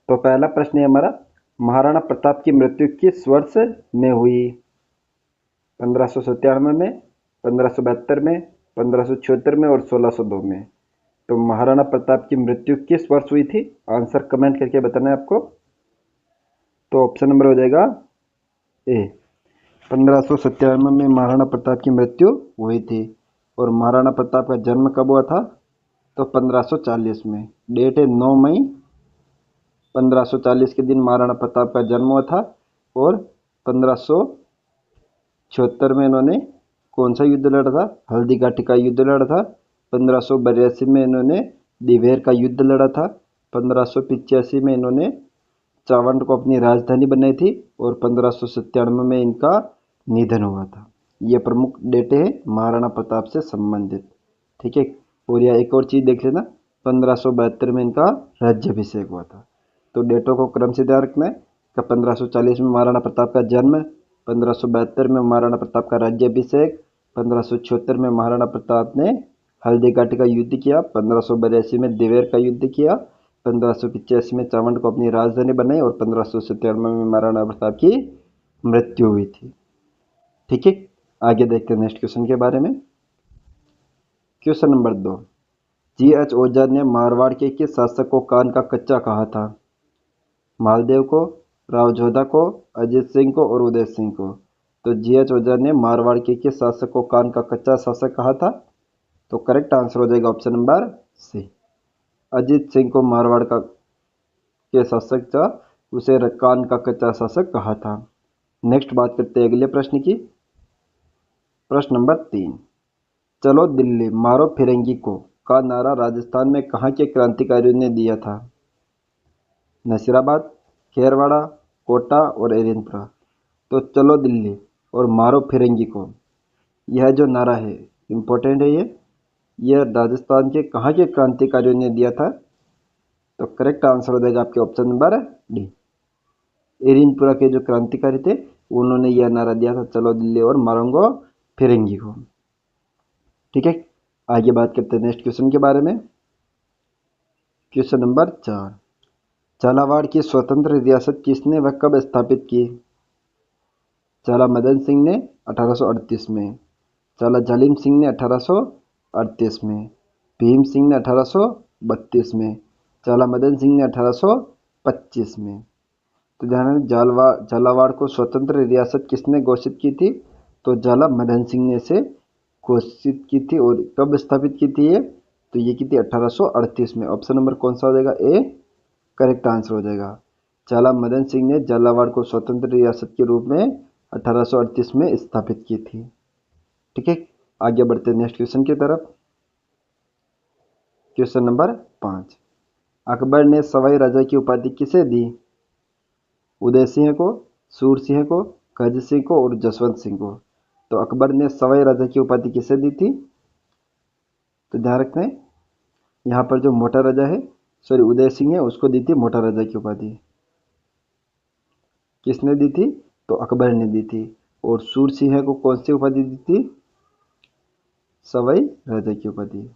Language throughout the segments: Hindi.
तो पहला प्रश्न है हमारा, महाराणा प्रताप की मृत्यु किस वर्ष में हुई? 1597 में, 1572 में, 1576 में और 1602 में। तो महाराणा प्रताप की मृत्यु किस वर्ष हुई थी? आंसर कमेंट करके बताना है आपको। तो ऑप्शन नंबर हो जाएगा ए, 1597 में महाराणा प्रताप की मृत्यु हुई थी। और महाराणा प्रताप का जन्म कब हुआ था? तो 1540 में। डेट है 9 मई 1540 के दिन महाराणा प्रताप का जन्म हुआ था। और 1576 में इन्होंने कौन सा युद्ध लड़ा था? हल्दी घाटी का युद्ध लड़ा था। 1582 में इन्होंने दिवेर का युद्ध लड़ा था। 1585 में इन्होंने चावंड को अपनी राजधानी बनाई थी। और 1597 में इनका निधन हुआ था। ये प्रमुख डेटे हैं महाराणा प्रताप से संबंधित। ठीक है। और यह एक और चीज़ देख लेना, 1572 में इनका राज्याभिषेक हुआ था। तो डेटों को क्रम से ध्यान रखना है कि 1540 में महाराणा प्रताप का जन्म, 1572 में महाराणा प्रताप का राज्याभिषेक, 1576 में महाराणा प्रताप ने हल्दी घाटी का युद्ध किया, 1582 में दिवेर का युद्ध किया, 1585 में चावंड को अपनी राजधानी बनाई और 1597 में महाराणा प्रताप की मृत्यु हुई थी। ठीक है, आगे देखते हैं नेक्स्ट क्वेश्चन के बारे में। Question number 2, G H. ओझा ने मारवाड़ के किस शासक को कान का कच्चा कहा था? मालदेव को, राव जोधा को, अजीत सिंह को और उदय सिंह को। तो जी.एच. ओझा ने मारवाड़ के किस शासक को कान का कच्चा शासक कहा था? तो करेक्ट आंसर हो जाएगा option number C, Ajit Singh को मारवाड़ का के शासक था, उसे कान का कच्चा शासक कहा था। नेक्स्ट बात करते हैं अगले प्रश्न की। प्रश्न नंबर 3, चलो दिल्ली मारो फिरंगी को का नारा राजस्थान में कहाँ के क्रांतिकारियों ने दिया था? नसीराबाद, खेरवाड़ा, कोटा और एरिनपुरा। तो चलो दिल्ली और मारो फिरंगी को, यह जो नारा है इम्पोर्टेंट है। यह राजस्थान के कहाँ के क्रांतिकारियों ने दिया था? तो करेक्ट आंसर हो जाएगा आपके ऑप्शन नंबर डी, एरिनपुरा के जो क्रांतिकारी थे उन्होंने यह नारा दिया था, चलो दिल्ली और मारूंगा फिरंगी को। ठीक है, आगे बात करते हैं नेक्स्ट क्वेश्चन के बारे में। क्वेश्चन नंबर 4, झालावाड़ की स्वतंत्र रियासत किसने व कब स्थापित की? झाला मदन सिंह ने 1838 में, झाला झालिम सिंह ने 1838 में, भीम सिंह ने 1832 में, झाला मदन सिंह ने 1825 में। तो ध्यान रखें, झालावाड़ को स्वतंत्र रियासत किसने घोषित की थी? तो झाला मदन सिंह ने इसे घोषित की थी। और कब स्थापित की थी ये? तो ये की थी 1838 में। ऑप्शन नंबर कौन सा हो जाएगा? ए करेक्ट आंसर हो जाएगा। झाला मदन सिंह ने झालावाड़ को स्वतंत्र रियासत के रूप में 1838 में स्थापित की थी। ठीक है, आगे बढ़ते हैं नेक्स्ट क्वेश्चन की तरफ। क्वेश्चन नंबर 5, अकबर ने सवाई राजा की उपाधि किसे दी? उदय सिंह को, सूर सिंह को, गज सिंह को और जसवंत सिंह को। तो अकबर ने सवाई राजा की उपाधि किसे दी थी? तो ध्यान रखते हैं, यहाँ पर जो मोटा राजा है, सॉरी उदय सिंह है, उसको दी थी मोटा राजा की उपाधि। किसने दी थी? तो अकबर ने दी थी। और सूर सिंह को कौन सी उपाधि दी थी? सवाई राजा की उपाधि।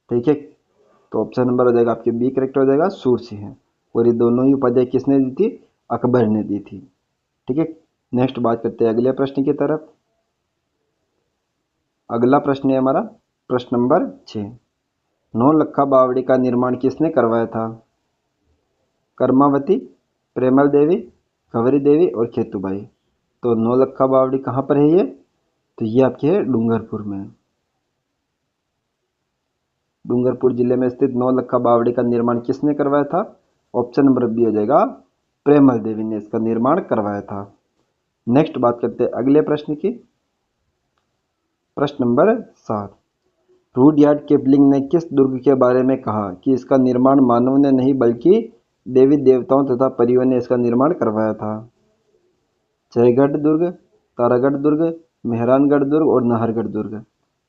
ठीक है, तो ऑप्शन नंबर हो जाएगा आपके बी करेक्ट हो जाएगा, सूर सिंह। और ये दोनों ही उपाधियां किसने दी थी? अकबर ने दी थी। ठीक है, नेक्स्ट बात करते हैं अगले प्रश्न की तरफ। अगला प्रश्न है हमारा प्रश्न नंबर 6, नौलखा बावड़ी का निर्माण किसने करवाया था? कर्मावती, प्रेमल देवी, कंवरी देवी और खेतुबाई। तो नौलखा बावड़ी कहाँ पर है ये? तो ये आपके है डूंगरपुर में। डूंगरपुर जिले में स्थित नौलखा बावड़ी का निर्माण किसने करवाया था? ऑप्शन नंबर बी हो जाएगा, प्रेमल देवी ने इसका निर्माण करवाया था। नेक्स्ट बात करते हैं अगले प्रश्न की। प्रश्न नंबर 7, रुडयार्ड किपलिंग ने किस दुर्ग के बारे में कहा कि इसका निर्माण मानव ने नहीं बल्कि देवी देवताओं तथा परियों ने इसका निर्माण करवाया था? जयगढ़ दुर्ग, तारागढ़ दुर्ग, मेहरानगढ़ दुर्ग और नाहरगढ़ दुर्ग।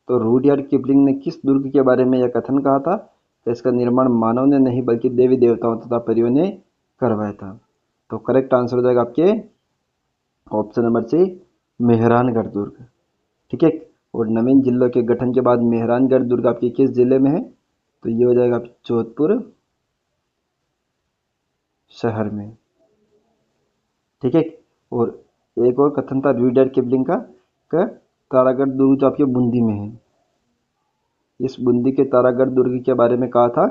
तो रुडयार्ड किपलिंग ने किस दुर्ग के बारे में यह कथन कहा था कि इसका निर्माण मानव ने नहीं बल्कि देवी देवताओं तथा परियों ने करवाया था? तो करेक्ट आंसर हो जाएगा आपके ऑप्शन नंबर सी, मेहरानगढ़ दुर्ग। ठीक है, और नवीन जिलों के गठन के बाद मेहरानगढ़ दुर्ग आपके किस जिले में है? तो ये हो जाएगा जोधपुर शहर में। ठीक है। और एक और कथन था रुडयार्ड किपलिंग का तारागढ़ दुर्ग जो आपके बूंदी में है। इस बूंदी के तारागढ़ दुर्ग के बारे में कहा था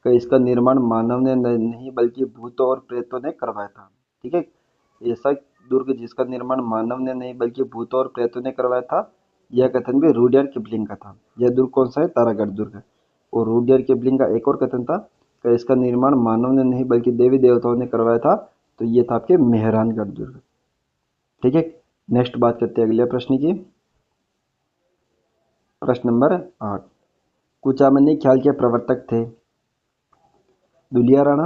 कि इसका निर्माण मानव ने नहीं बल्कि भूतों और प्रेतों ने करवाया था। ठीक है। ऐसा दुर्ग जिसका निर्माण मानव ने नहीं बल्कि भूतों और प्रेतों ने करवाया था, यह कथन भी रुडयार्ड किपलिंग का था। यह दुर्ग कौन सा है? तारागढ़ दुर्ग। और रुडयार्ड किपलिंग का एक और कथन था कि इसका निर्माण मानव ने नहीं बल्कि देवी देवताओं ने करवाया था, तो ये था आपके मेहरानगढ़ दुर्ग। ठीक है। नेक्स्ट बात करते हैं अगले प्रश्न की। प्रश्न नंबर 8। कुचामनी ख्याल के प्रवर्तक थे दुलिया राणा,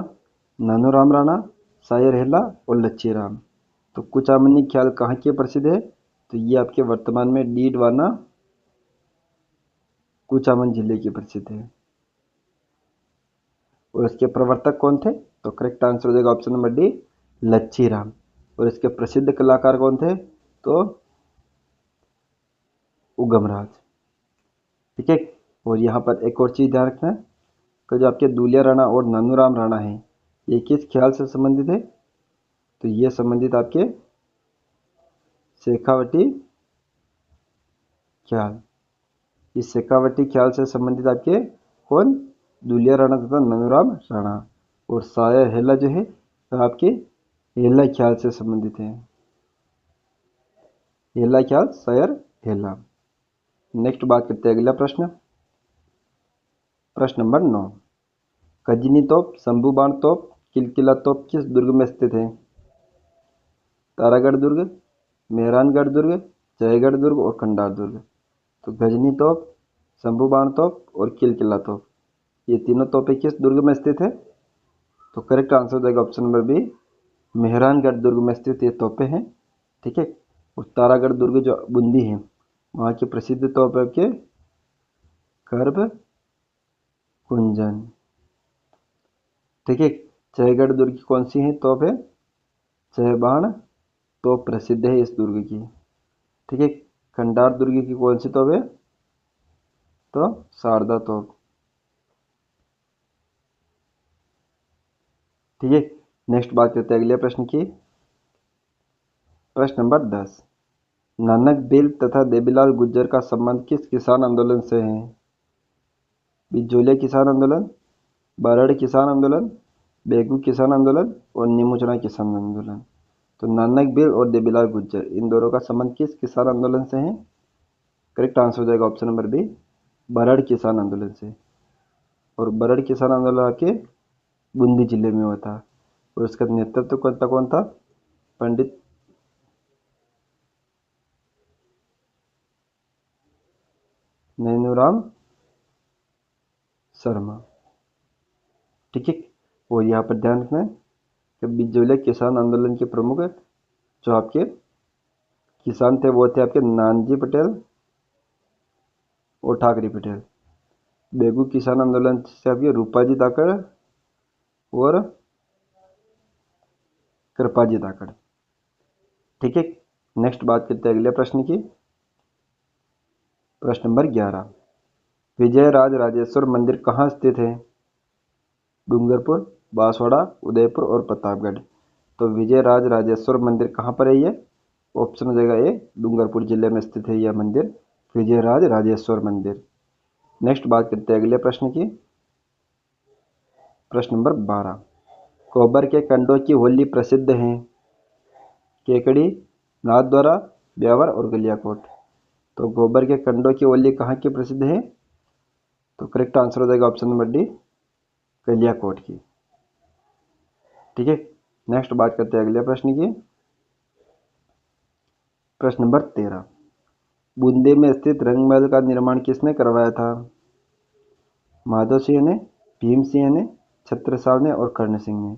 नानूराम राणा, शायर हेला और लच्छी राम। तो कुचामनी ख्याल कहाँ के प्रसिद्ध है? तो ये आपके वर्तमान में डीडवाना कुचामन जिले की प्रसिद्ध है। और इसके प्रवर्तक कौन थे? तो करेक्ट आंसर हो जाएगा ऑप्शन नंबर डी, लच्छी राम। और इसके प्रसिद्ध कलाकार कौन थे? तो उगमराज। ठीक है। और यहाँ पर एक और चीज ध्यान रखना है कि जो आपके दुलिया राणा और नानूराम राणा है, ये किस ख्याल से संबंधित है? तो ये संबंधित आपके शेखावटी ख्याल। इस शेखावटी ख्याल से संबंधित आपके कौन? दुलिया राणा तथा नानूराम राणा। और शायर हेला जो है तो आपके हेला ख्याल से संबंधित है। हेला ख्याल, शायर हेला। नेक्स्ट बात करते हैं अगला प्रश्न। प्रश्न नंबर 9। खजनी तोप, शंभू बाण तोप, किलकिला तोप किस दुर्ग में स्थित है? तारागढ़ दुर्ग, मेहरानगढ़ दुर्ग, जयगढ़ दुर्ग और खंडार दुर्ग। तो गजनी तोप, शंभू बाण तोप और किलकिला तोप, ये तीनों तोपें किस दुर्ग में स्थित है? तो करेक्ट आंसर हो जाएगा ऑप्शन नंबर बी, मेहरानगढ़ दुर्ग में स्थित ये तोपें हैं। ठीक है। और तारागढ़ दुर्ग जो बूंदी है, वहाँ की प्रसिद्ध तोप है के गर्भ कुंजन। ठीक है। जयगढ़ दुर्ग की कौन सी है तोप है? जय बाण तोप प्रसिद्ध है इस दुर्ग की। ठीक है। खंडार दुर्ग की कौन सी तोप है? तो शारदा तोप। ठीक है। नेक्स्ट बात करते हैं अगले प्रश्न की। प्रश्न नंबर 10। नानक बिल तथा देवीलाल गुज्जर का संबंध किस किसान आंदोलन से है? बिजोलिया किसान आंदोलन, बारड़ किसान आंदोलन, बेगू किसान आंदोलन और नीमूचना किसान आंदोलन। तो नानक बिल और देवीलाल गुज्जर, इन दोनों का संबंध किस किसान आंदोलन से है? करेक्ट आंसर हो जाएगा ऑप्शन नंबर बी, बारड़ किसान आंदोलन से। और बारड़ किसान आंदोलन आपके बूंदी जिले में हुआ था। और उसका नेतृत्व कौन था? पंडित नैनूराम शर्मा। ठीक है। और यहाँ पर ध्यान रखना है कि बिजोलिया किसान आंदोलन के प्रमुख जो आपके किसान थे वो थे आपके नानजी पटेल और ठाकरे पटेल। बेगू किसान आंदोलन से आपके रूपाजी धाकड़ और कृपाजी धाकड़। ठीक है। नेक्स्ट बात करते हैं अगले प्रश्न की। प्रश्न नंबर 11। विजयराज राजेश्वर मंदिर कहाँ स्थित है? डूंगरपुर, बांसवाड़ा, उदयपुर और प्रतापगढ़। तो विजयराज राजेश्वर मंदिर कहाँ पर है? ये ऑप्शन हो जाएगा ए, डूंगरपुर जिले में स्थित है यह मंदिर, विजयराज राजेश्वर मंदिर। नेक्स्ट बात करते हैं अगले प्रश्न की। प्रश्न नंबर 12। कोबर के कंडों की होली प्रसिद्ध है? केकड़ी, नाथद्वारा, ब्यावर और गलियाकोट। तो गोबर के कंडों की होली कहाँ की प्रसिद्ध है? तो करेक्ट आंसर हो जाएगा ऑप्शन नंबर डी, गलियाकोट की। ठीक है। नेक्स्ट बात करते हैं अगले प्रश्न की। प्रश्न नंबर 13। बूंदी में स्थित रंगमहल का निर्माण किसने करवाया था? माधव सिंह ने, भीम सिंह ने, छत्रसाल ने और कर्ण सिंह ने।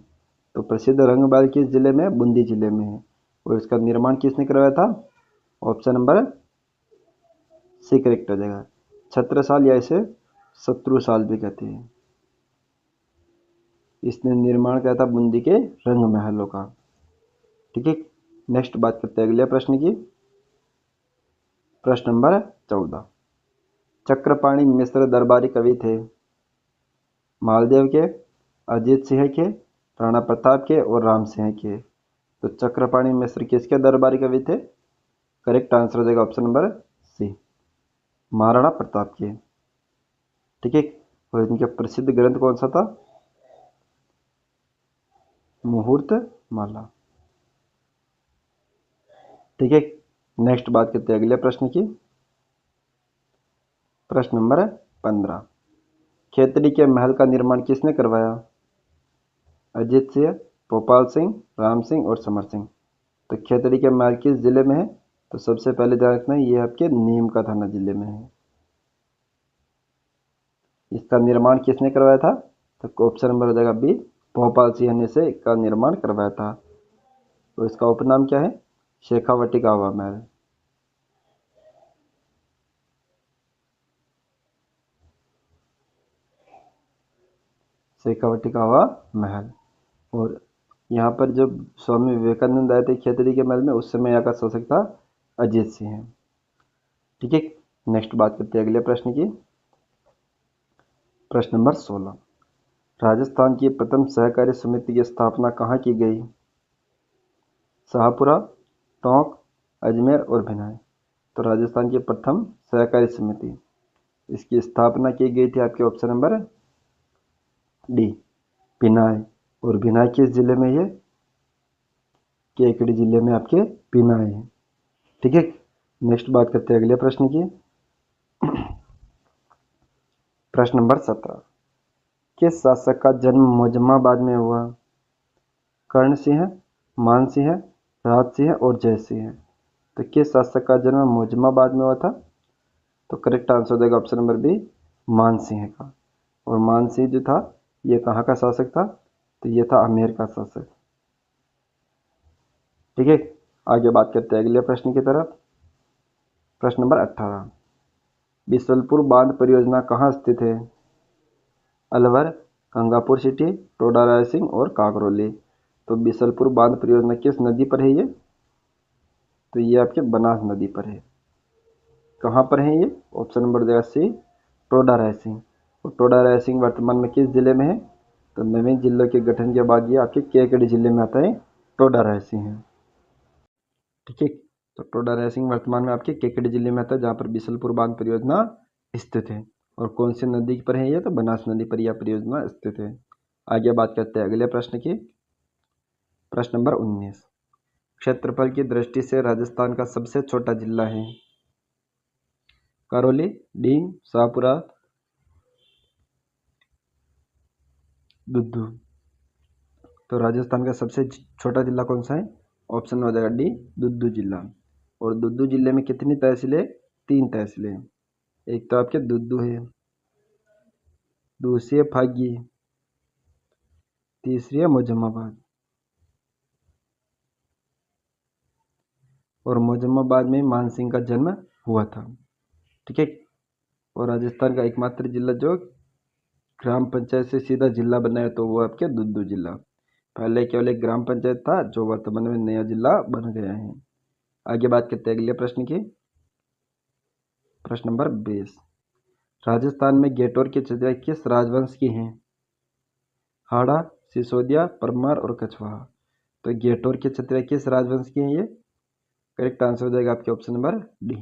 तो प्रसिद्ध रंगमहल किस जिले में? बूंदी जिले में है। और इसका निर्माण किसने करवाया था? ऑप्शन नंबर सी करेक्ट हो जाएगा, छत्रसाल या इसे शत्रुसाल भी कहते हैं। इसने निर्माण किया था बूंदी के रंग महलों का। ठीक है। नेक्स्ट बात करते हैं अगले प्रश्न की। प्रश्न नंबर 14। चक्रपाणि मिश्र दरबारी कवि थे? मालदेव के, अजीत सिंह के, राणा प्रताप के और राम सिंह के। तो चक्रपाणि मिश्र किसके दरबारी कवि थे? करेक्ट आंसर हो जाएगा option number C, Maharana Pratap के। ठीक है, और इनका प्रसिद्ध ग्रंथ कौन सा था? मुहूर्त माला। ठीक है, नेक्स्ट बात करते हैं अगले प्रश्न की। प्रश्न नंबर 15, खेतड़ी के महल का निर्माण किसने करवाया? अजीत सिंह, भोपाल सिंह, राम सिंह और समर सिंह। तो खेतड़ी के महल किस जिले में है? तो सबसे पहले ध्यान रखना ये आपके नीम का थाना जिले में है। इसका निर्माण किसने करवाया था? तो ऑप्शन नंबर हो जाएगा बी, भोपाल सिंह ने से इसका निर्माण करवाया था। तो इसका उपनाम क्या है? शेखावटी का हवा महल। शेखावटी का हवा महल। और यहाँ पर जब स्वामी विवेकानंद आए थे खेतड़ी के महल में, उस समय यहाँ का शासक था अजीत सिंह। ठीक है, नेक्स्ट बात करते हैं अगले प्रश्न की। प्रश्न नंबर 16, राजस्थान की प्रथम सहकारी समिति की स्थापना कहाँ की गई? शाहपुरा, टोंक, अजमेर और भिलाई। तो राजस्थान की प्रथम सहकारी समिति, इसकी स्थापना की गई थी आपके ऑप्शन नंबर डी, भिलाई। और भिलाई किस जिले में? ये केकड़ी जिले में आपके भिलाई है। ठीक है, नेक्स्ट बात करते हैं अगले प्रश्न की। प्रश्न नंबर 17, किस शासक का जन्म मोजमाबाद में हुआ? कर्ण सिंह, मान सिंह, राज सिंह और जय सिंह। तो किस शासक का जन्म मोजमाबाद में हुआ था? तो करेक्ट आंसर हो जाएगा ऑप्शन नंबर बी, मान सिंह का। और मान सिंह जो था ये कहाँ का शासक था? तो ये था आमेर का शासक। ठीक है, आगे बात करते हैं अगले प्रश्न की तरफ। प्रश्न नंबर 18, बिसलपुर बांध परियोजना कहाँ स्थित है? अलवर, गंगापुर सिटी, टोडा रायसिंह और काकरोली। तो बिसलपुर बांध परियोजना किस नदी पर है ये? तो ये आपके बनास नदी पर है। कहाँ पर है ये? ऑप्शन नंबर देगा सी, टोडा रायसिंह। और टोडा रायसिंह वर्तमान में किस जिले में है? तो नवीन जिलों के गठन के बाद ये आपके केकड़ी जिले में आता है टोडा रायसिंह है। ठीक है, तो टोडा रायसिंह वर्तमान में आपके केकड़ी जिले में आता है, जहाँ पर बिसलपुर बांध परियोजना स्थित है। और कौन सी नदी पर है ये? तो बनास नदी पर यह परियोजना स्थित है। आगे बात करते हैं अगले प्रश्न की। प्रश्न नंबर 19, क्षेत्रफल की दृष्टि से राजस्थान का सबसे छोटा जिला है? करौली, डींग, शाहपुरा, दुद्दू। तो राजस्थान का सबसे छोटा जिला कौन सा है? ऑप्शन हो जाएगा डी, दुद्दू जिला। और दुद्दू जिले में कितनी तहसीलें? 3 तहसीलें। एक तो आपके दुद्दू है, दूसरी है फागी, तीसरी है मोजम्माबाद। और मोजम्माबाद में मान सिंह का जन्म हुआ था। ठीक है, और राजस्थान का एकमात्र जिला जो ग्राम पंचायत से सीधा जिला बना है तो वो आपके दुद्दू जिला। पहले केवल एक ग्राम पंचायत था, जो वर्तमान में नया जिला बन गया है। आगे बात करते हैं अगले प्रश्न की। प्रश्न नंबर 20, राजस्थान में गेटौर की छतरियाँ किस राजवंश की हैं? हाड़ा, सिसोदिया, परमार और कछवाहा। तो गेटौर की छतरियाँ किस राजवंश की हैं ये? करेक्ट आंसर हो जाएगा आपके ऑप्शन नंबर डी,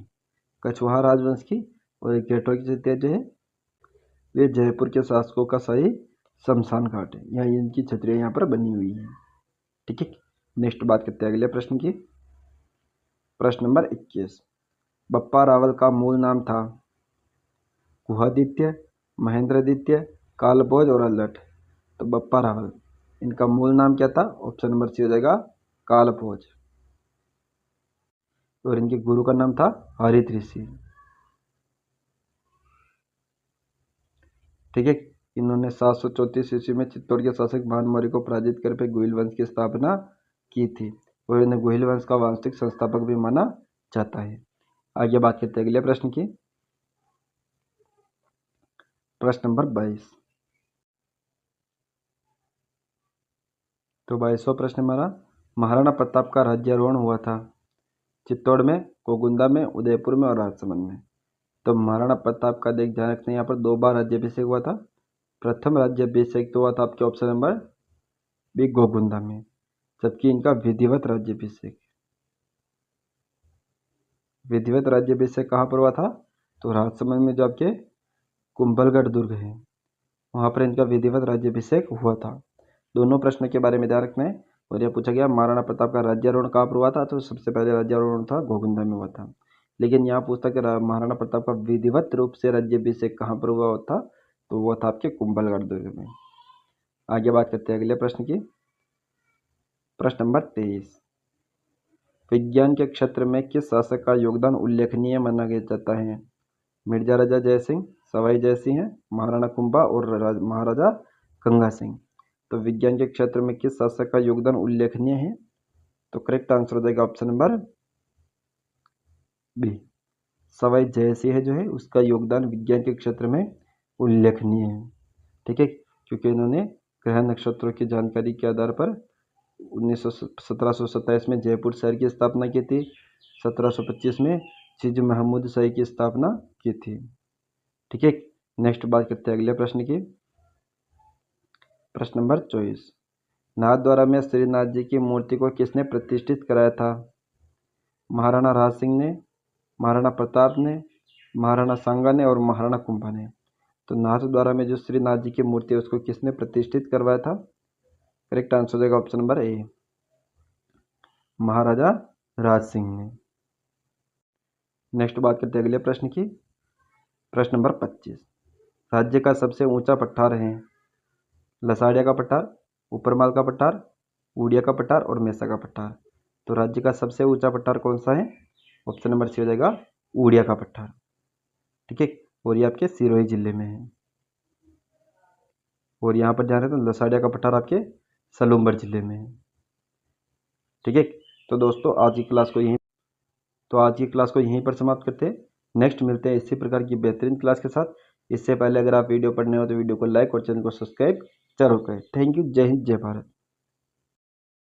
कछवाहा राजवंश की। और गेटौर की छतरियाँ जो है वे जयपुर के शासकों का शाही शमशान घाट है, यहाँ इनकी छतरियाँ यहाँ पर बनी हुई हैं। ठीक है, नेक्स्ट बात करते हैं अगले प्रश्न की। प्रश्न नंबर 21, बप्पा रावल का मूल नाम था? गुहादित्य, महेंद्रदित्य, कालभोज और अल्लठ। तो बप्पा रावल, इनका मूल नाम क्या था? ऑप्शन नंबर सी हो जाएगा कालभोज। और इनके गुरु का नाम था हरित ऋषि। ठीक है, इन्होंने 734 ईस्वी में चित्तौड़ के शासक भान मौर्य को पराजित कर गोहिल वंश की स्थापना की थी। और इन्हें गोहिल वंश का वास्तविक संस्थापक भी माना जाता है। आगे बात करते हैं अगले प्रश्न की। प्रश्न नंबर 22, तो 22वां प्रश्न हमारा, महाराणा प्रताप का राज्यारोहण हुआ था? चित्तौड़ में, कोकुंदा में, उदयपुर में और राजसमंद में। तो महाराणा प्रताप का देख ध्यान रखते हैं, यहाँ पर 2 बार राज्याभिषेक हुआ था। प्रथम राज्याभिषेक तो हुआ था आपके ऑप्शन नंबर बी गोगुंदा में। जबकि इनका विधिवत राज्याभिषेक कहाँ पर हुआ था? तो राजसमंद में जो आपके कुंभलगढ़ दुर्ग है वहाँ पर इनका विधिवत राज्याभिषेक हुआ था। दोनों प्रश्न के बारे में ध्यान रखना है। और यह पूछा गया महाराणा प्रताप का राज्यारोहण कहाँ पर हुआ था? तो सबसे पहले राज्यारोहण था गोगुंदा में हुआ था। लेकिन यहाँ पूछता कि महाराणा प्रताप का विधिवत रूप से राज्याभिषेक कहाँ पर हुआ था? तो वो था आपके कुंभलगढ़ दुर्ग में। आगे बात करते हैं अगले प्रश्न की। प्रश्न नंबर 23, विज्ञान के क्षेत्र में किस शासक का योगदान उल्लेखनीय माना जाता है? मिर्जा राजा जयसिंह, सवाई जयसिंह, महाराणा कुंभा और महाराजा गंगा सिंह। तो विज्ञान के क्षेत्र में किस शासक का योगदान उल्लेखनीय है? तो करेक्ट आंसर हो जाएगा option number B, Sawai Jai Singh जो है उसका योगदान विज्ञान के क्षेत्र में उल्लेखनीय है। ठीक है, क्योंकि इन्होंने ग्रह नक्षत्रों की जानकारी के आधार पर 1727 में जयपुर शहर की स्थापना की थी। 1725 में चिज महमूद शाही की स्थापना की थी। ठीक है, नेक्स्ट बात करते हैं अगले प्रश्न की। प्रश्न नंबर 24, नाथद्वारा में श्रीनाथ जी की मूर्ति को किसने प्रतिष्ठित कराया था? महाराणा राज सिंह ने, महाराणा प्रताप ने, महाराणा सांगा ने और महाराणा कुंभा ने। तो नाथद्वारा में जो श्रीनाथ जी की मूर्ति है उसको किसने प्रतिष्ठित करवाया था? करेक्ट आंसर हो जाएगा ऑप्शन नंबर ए, महाराजा राज सिंह ने। नेक्स्ट बात करते हैं अगले प्रश्न की। प्रश्न नंबर 25, राज्य का सबसे ऊंचा पठार है? लसाड़िया का पठार, ऊपरमाल का पठार, उड़िया का पठार और मेसा का पठार। तो राज्य का सबसे ऊंचा पठार कौन सा है? ऑप्शन नंबर सी हो जाएगा उड़िया का पठार। ठीक है, और ये आपके सिरोही जिले में है। और यहाँ पर ध्यान रखें तो लसाड़िया का पठार आपके सलूम्बर जिले में है। ठीक है, तो दोस्तों आज की क्लास को यहीं पर समाप्त करते हैं। नेक्स्ट मिलते हैं इसी प्रकार की बेहतरीन क्लास के साथ। इससे पहले अगर आप वीडियो पढ़ने हो तो वीडियो को लाइक और चैनल को सब्सक्राइब जरूर करें। Thank you. जय हिंद, जय भारत।